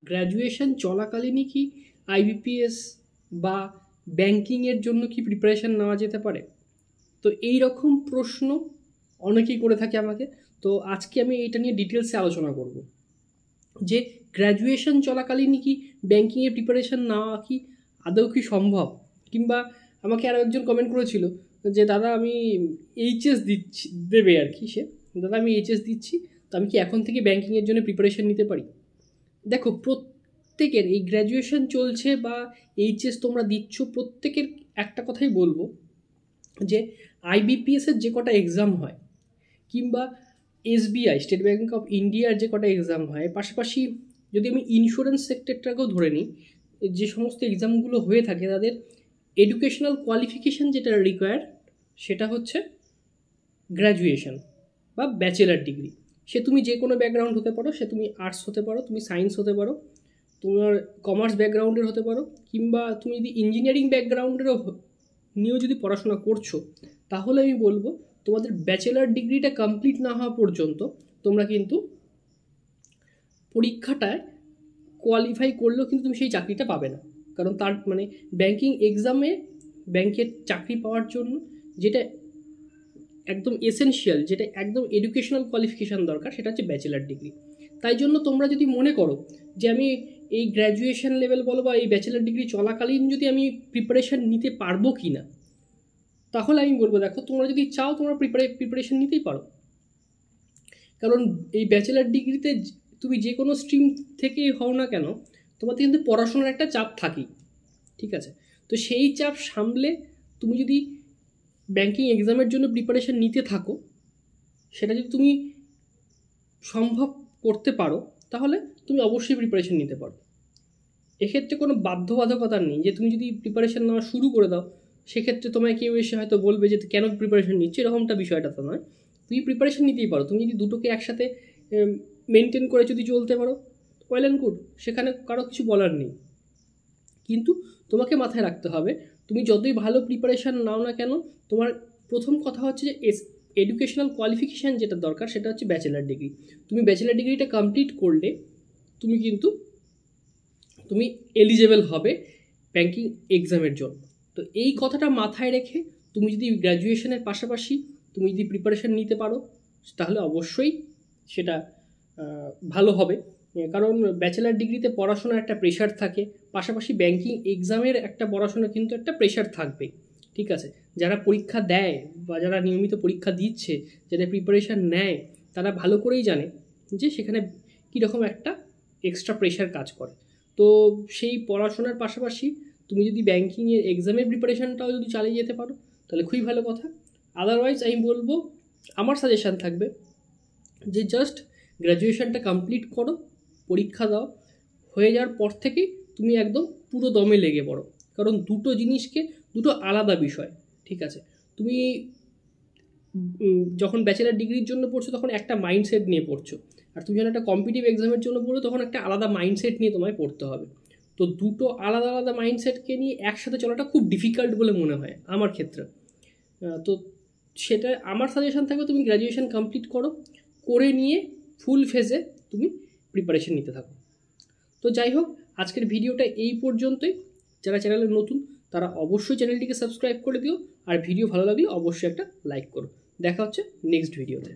Graduation চলাকালীনই কি IBPS বা ব্যাংকিংয়ের জন্য কি প্রিপারেশান নেওয়া যেতে পারে? তো এই রকম প্রশ্ন অনেকেই করে থাকে আমাকে। তো আজকে আমি এটা নিয়ে ডিটেলসে আলোচনা করব যে গ্র্যাজুয়েশন চলাকালীনই কি ব্যাংকিংয়ের প্রিপারেশান নেওয়া কি আদৌ কি সম্ভব, কিংবা আমাকে আরও একজন কমেন্ট করেছিল যে দাদা আমি এইচএস দিচ্ছি, দেবে আর কি সে, দাদা আমি এইচএস দিচ্ছি, তো আমি কি এখন থেকে ব্যাংকিংয়ের জন্য প্রিপারেশান নিতে পারি? দেখো, প্রত্যেকের এই গ্র্যাজুয়েশন চলছে বা এইচএস তোমরা দিচ্ছ, প্রত্যেকের একটা কথাই বলবো যে আইবিপিএসের যে কটা এক্সাম হয়, কিংবা এসবিআই স্টেট ব্যাঙ্ক অফ ইন্ডিয়ার যে কটা এক্সাম হয়, পাশাপাশি যদি আমি ইন্স্যুরেন্স সেক্টরটাকেও ধরে নিই, যে সমস্ত এক্সামগুলো হয়ে থাকে তাদের এডুকেশনাল কোয়ালিফিকেশান যেটা রিকোয়ার্ড সেটা হচ্ছে গ্র্যাজুয়েশন বা ব্যাচেলার ডিগ্রি। সে তুমি যে কোনো ব্যাকগ্রাউন্ড হতে পারো, সে তুমি আর্টস হতে পারো, তুমি সায়েন্স হতে পারো, তোমার কমার্স ব্যাকগ্রাউন্ডের হতে পারো, কিংবা তুমি যদি ইঞ্জিনিয়ারিং ব্যাকগ্রাউন্ডেরও নিয়েও যদি পড়াশোনা করছো, তাহলে আমি বলবো তোমাদের ব্যাচেলার ডিগ্রিটা কমপ্লিট না হওয়া পর্যন্ত তোমরা কিন্তু পরীক্ষাটায় কোয়ালিফাই করলেও কিন্তু তুমি সেই চাকরিটা পাবে না। কারণ তার মানে ব্যাংকিং এক্সামে ব্যাংকের চাকরি পাওয়ার জন্য যেটা একদম এসেনশিয়াল, যেটা একদম এডুকেশনাল কোয়ালিফিকেশান দরকার, সেটা হচ্ছে ব্যাচেলার ডিগ্রি। তাই জন্য তোমরা যদি মনে করো যে আমি এই গ্র্যাজুয়েশন লেভেল বলো বা এই ব্যাচেলার ডিগ্রি চলাকালীন যদি আমি প্রিপারেশান নিতে পারবো কি না, তাহলে আমি বলবো দেখো, তোমরা যদি চাও তোমরা প্রিপারেশান নিতেই পারো। কারণ এই ব্যাচেলার ডিগ্রিতে তুমি যে কোনো স্ট্রিম থেকেই হও না কেন, তোমাদের কিন্তু পড়াশোনার একটা চাপ থাকেই, ঠিক আছে? তো সেই চাপ সামলে তুমি যদি ব্যাংকিং এক্সামের জন্য প্রিপারেশান নিতে থাকো, সেটা যদি তুমি সম্ভব করতে পারো, তাহলে তুমি অবশ্যই প্রিপারেশান নিতে পারো। এক্ষেত্রে কোনো বাধ্যবাধকতা নেই যে তুমি যদি প্রিপারেশান নেওয়া শুরু করে দাও, সেক্ষেত্রে তোমায় কেউ এসে হয়তো বলবে যে কেন প্রিপারেশান নিচ্ছ, এরকমটা বিষয়টা তো নয়। তুমি প্রিপারেশান নিতেই পারো। তুমি যদি দুটোকে একসাথে মেনটেন করে যদি চলতে পারো, ওয়েল অ্যান্ড গুড, সেখানে কারো কিছু বলার নেই। কিন্তু তোমাকে মাথায় রাখতে হবে, তুমি যতই ভালো প্রিপারেশান নাও না কেন, তোমার প্রথম কথা হচ্ছে যে এডুকেশনাল কোয়ালিফিকেশান যেটা দরকার সেটা হচ্ছে ব্যাচেলার ডিগ্রি। তুমি ব্যাচেলার ডিগ্রিটা কমপ্লিট করলে তুমি এলিজেবল হবে ব্যাংকিং এক্সামের জন্য। তো এই কথাটা মাথায় রেখে তুমি যদি গ্র্যাজুয়েশনের পাশাপাশি তুমি যদি প্রিপারেশান নিতে পারো, তাহলে অবশ্যই সেটা ভালো হবে। কারণ ব্যাচেলার ডিগ্রিতে পড়াশোনার একটা প্রেশার থাকে, পাশাপাশি ব্যাংকিং এক্সামের একটা পড়াশোনা কিন্তু একটা প্রেশার থাকবে, ঠিক আছে? যারা পরীক্ষা দেয় বা যারা নিয়মিত পরীক্ষা দিচ্ছে, যারা প্রিপারেশান নেয়, তারা ভালো করেই জানে যে সেখানে কীরকম একটা এক্সট্রা প্রেশার কাজ করে। তো সেই পড়াশোনার পাশাপাশি তুমি যদি ব্যাংকিংয়ের এক্সামের প্রিপারেশানটাও যদি চালিয়ে যেতে পারো, তাহলে খুবই ভালো কথা। আদারওয়াইজ আমি বলবো, আমার সাজেশান থাকবে যে জাস্ট গ্র্যাজুয়েশনটা কমপ্লিট করো, পরীক্ষা দাও, হয়ে যাওয়ার পর থেকেই তুমি একদম পুরো দমে লেগে পড়ো। কারণ দুটো আলাদা বিষয়, ঠিক আছে? তুমি যখন ব্যাচেলার ডিগ্রির জন্য পড়ছো তখন একটা মাইন্ডসেট নিয়ে পড়ছো, আর তুমি যখন একটা কম্পিটিটিভ এক্সামের জন্য পড়ো তখন একটা আলাদা মাইন্ডসেট নিয়ে তোমায় পড়তে হবে। তো দুটো আলাদা আলাদা মাইন্ডসেটকে নিয়ে একসাথে চলাটা খুব ডিফিকাল্ট বলে মনে হয় আমার ক্ষেত্রে। তো সেটা আমার সাজেশন থাকবে তুমি গ্র্যাজুয়েশন কমপ্লিট করে নিয়ে ফুল ফেজে তুমি প্রিপারেশন নিতে থাকো। তো যাই হোক, আজকের ভিডিওটা এই পর্যন্তই। যারা চ্যানেলে নতুন তারা অবশ্যই চ্যানেলটিকে সাবস্ক্রাইব করে দিও, আর ভিডিও ভালো লাগলে অবশ্যই একটা লাইক করো। দেখা হচ্ছে নেক্সট ভিডিওতে।